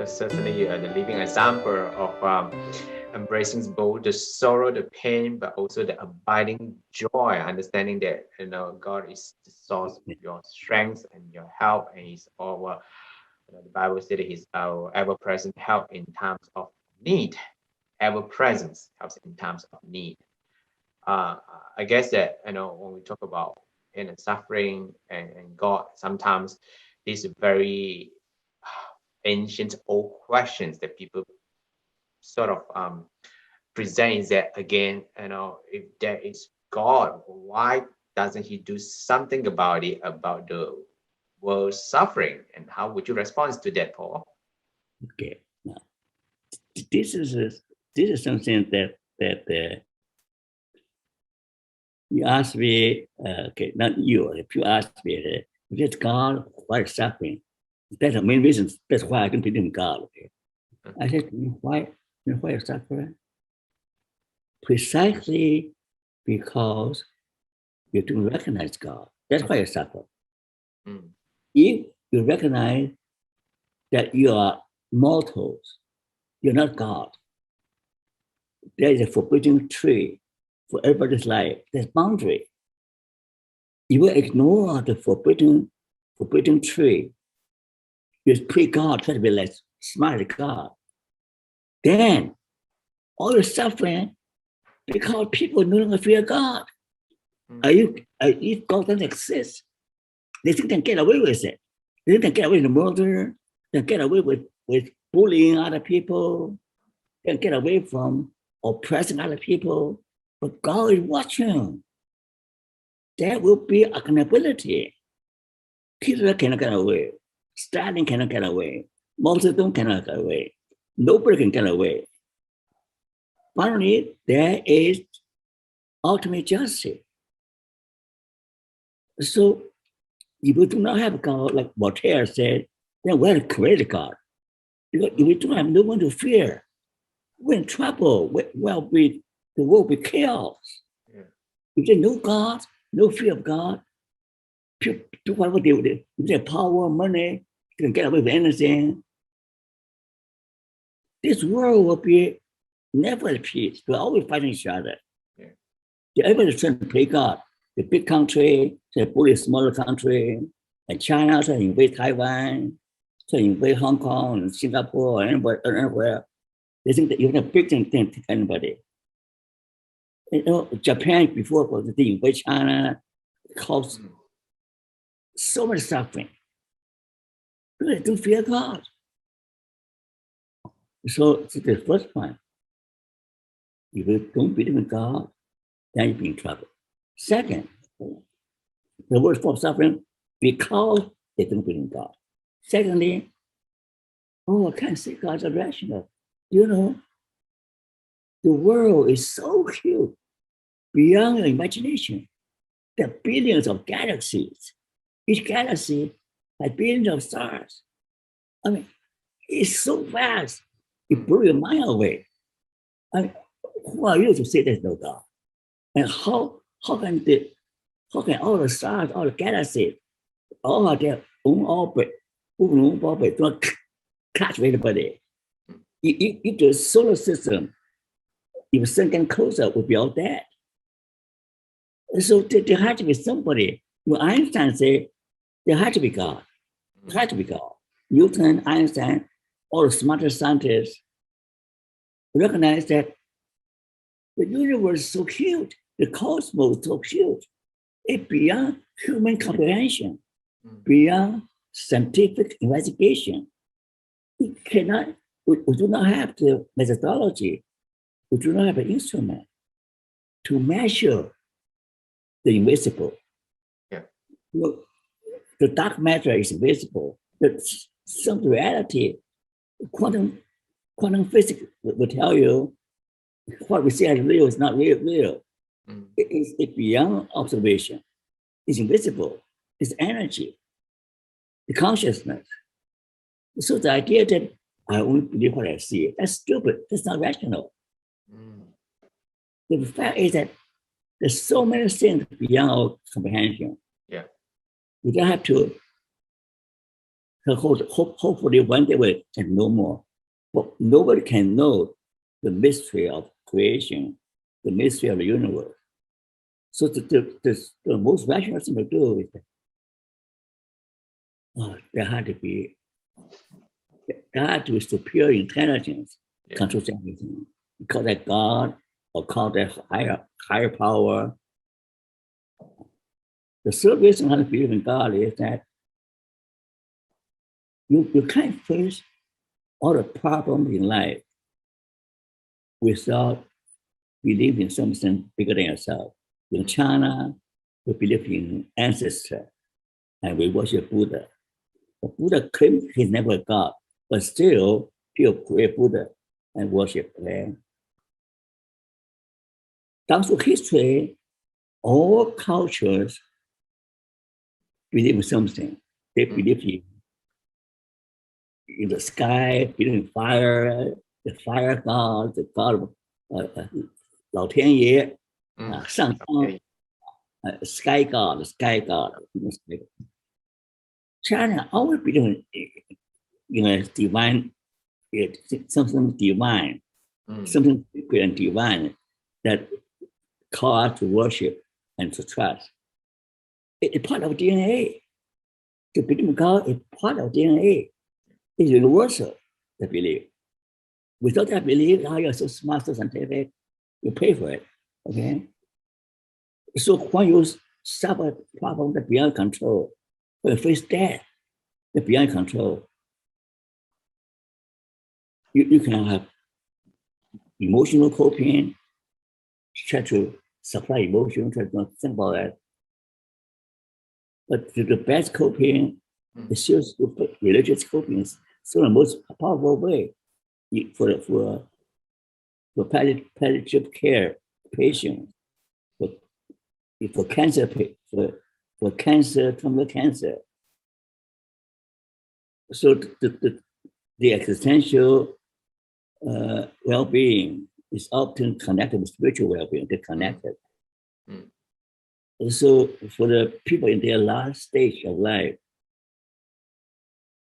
because certainly the living example of embracing both the sorrow, the pain, but also the abiding joy, understanding that God is the source of your strength and your help, and He's our. The Bible said that He's our ever-present help in times of need. Ever-presence helps in times of need. I guess that when we talk about suffering and God, sometimes these very ancient old questions that people sort of present is that again, if there is God, why doesn't He do something about it, about the world's suffering? And how would you respond to that, Paul? Okay, now this is something that you ask me. Okay, not you. If you ask me, is God, why is suffering? That's the main reason. That's why I don't believe in God. Okay, I said, why is suffering? Precisely because you don't recognize God. That's why you suffer. Mm. If you recognize that you are mortals, you're not God. There is a forbidden tree for everybody's life. There's boundary. You will ignore the forbidden tree. You pray God, try to be like smart as God. Then all the suffering because people no longer fear God. If God doesn't exist, they think they can get away with it. They think they can get away with murder, they can get away with bullying other people, they can get away from oppressing other people. But God is watching. There will be accountability. Hitler cannot get away. Stalin cannot get away. Mao Zedong cannot get away. Nobody can get away. Finally, there is ultimate justice. So if we do not have God, like Voltaire said, then we're a created God. Because if we don't have no one to fear, we're in trouble. The world will be chaos. Yeah. If there's no God, no fear of God, people do whatever they do. If they have power, money, they can get away with anything. This world will be never at peace. We're always fighting each other. Yeah. Everybody's trying to play God. The big country, the bully smaller country, and China trying to invade Taiwan, trying to invade Hong Kong and Singapore and anywhere. They think that you're not big thing to anybody. Japan before they invade China caused so much suffering. They don't fear God. So the first point, if you don't believe in God, then you'll be in trouble. Second, the worst form of suffering because they don't believe in God. Secondly, I can't say God's irrational. The world is so huge, beyond your imagination. There are billions of galaxies. Each galaxy has billions of stars. I mean, it's so vast, it blew your mind away. I mean, who are you to say there's no God? And how can all the stars, all the galaxies, all have their own orbit, don't catch anybody? If the solar system, if sun came closer, would be all dead. So there had to be somebody. Einstein said there had to be God. There had to be God. Newton, Einstein, all the smartest scientists recognize that the universe is so huge, the cosmos is so huge, it's beyond human comprehension, beyond scientific investigation. We do not have the methodology, we do not have an instrument to measure the invisible. Yeah. The dark matter is invisible. Some reality, quantum physics will tell you what we see as real is not real. It's beyond observation. It's invisible. It's energy, the consciousness. So the idea that I only believe what I see, that's stupid. That's not rational. The fact is that there's so many things beyond our comprehension. Yeah. We don't have to So hopefully one day we can know more. But nobody can know the mystery of creation, the mystery of the universe. So the most rational thing to do is there had to be God with superior intelligence controls everything. You call that God or call that higher power. The third reason I believe in God is that you can't face all the problems in life without believing in something bigger than yourself. In China, we believe in ancestors and we worship Buddha. But Buddha claimed he's never a God, but still people pray Buddha and worship them. Down through history, all cultures believe in something. They believe in the sky, believe in fire, the fire god, the god of 老天爷, sky god, sky god. China always believe in divine, something divine, something secret and divine that call us to worship and to trust. It's part of DNA. To believe in God is part of DNA. It's universal, the belief. Without that belief, now you're so smart, so scientific, you pay for it. Okay? So when you suffer a problem that's beyond control, when you face death, that's beyond control, you can have emotional coping, try to supply emotion, try to think about that. But the best coping is still religious coping is still the most powerful way for palliative care patients, for cancer, for cancer, terminal cancer. So the existential well-being is often connected with spiritual well-being. They're connected. So for the people in their last stage of life,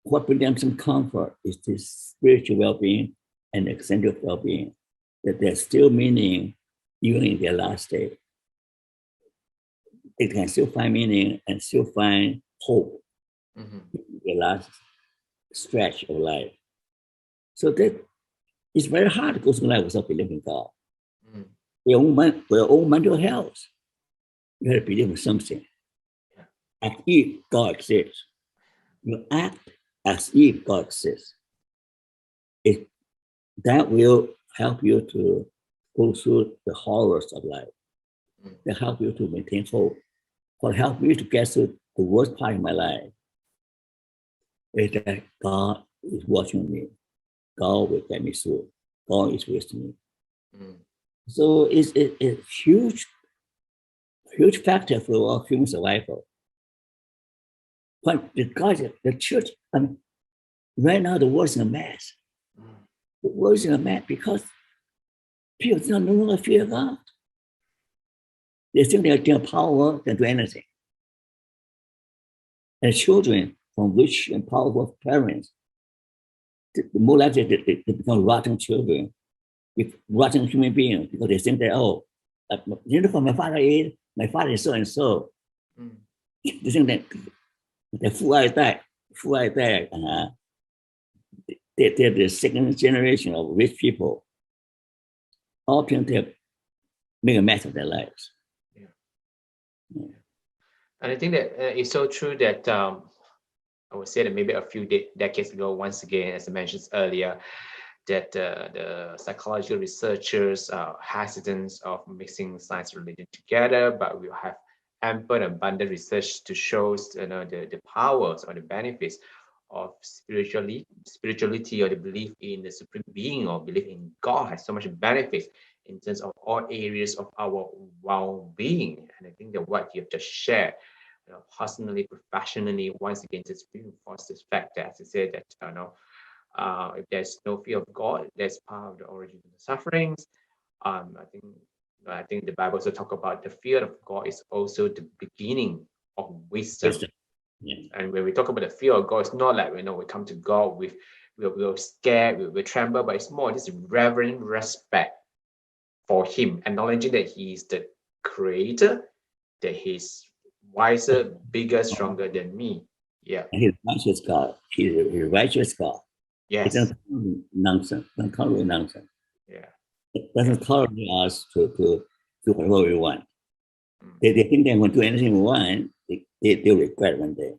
what brings them some comfort is this spiritual well-being and existential well-being, that there's still meaning even in their last stage. They can still find meaning and still find hope in their last stretch of life. So that it's very hard to go through life without believing in God. For your own mental health, you have to believe in something. As if God exists. You act as if God exists. That will help you to go through the horrors of life. That help you to maintain hope. What helped me to get through the worst part of my life is that God is watching me. God will get me through. God is with me. So it's a huge factor for our human survival. But the church, right now the world is in a mess. The world is in a mess because people no longer fear God. They think they have power to do anything. And children from rich and powerful parents, the more likely they become rotten children, rotten human beings, because they think that, you know what my father is so and so. They think that they're they're the second generation of rich people. Often they make a mess of their lives. And I think that it's so true that I would say that maybe a few decades ago, once again, as I mentioned earlier, that the psychological researchers are hesitant of mixing science and religion together, but we have ample and abundant research to show the powers or the benefits of spirituality or the belief in the supreme being or belief in God has so much benefits in terms of all areas of our well-being. And I think that what you have just shared, personally, professionally, once again, just reinforce this fact that, as I said, that if there's no fear of God, that's part of the origin of the sufferings. I think the Bible also talk about the fear of God is also the beginning of wisdom. Yeah. And when we talk about the fear of God, it's not like we come to God with we're scared, we tremble, but it's more this reverent respect for Him, acknowledging that He is the Creator, that He's wiser, bigger, stronger than me. Yeah. And He's righteous God. He's a righteous God. It Yes. doesn't tolerate nonsense. Don't tolerate nonsense. Yeah. It doesn't tolerate us to do whatever we want. Mm. They think they can do anything we want. They'll regret one day.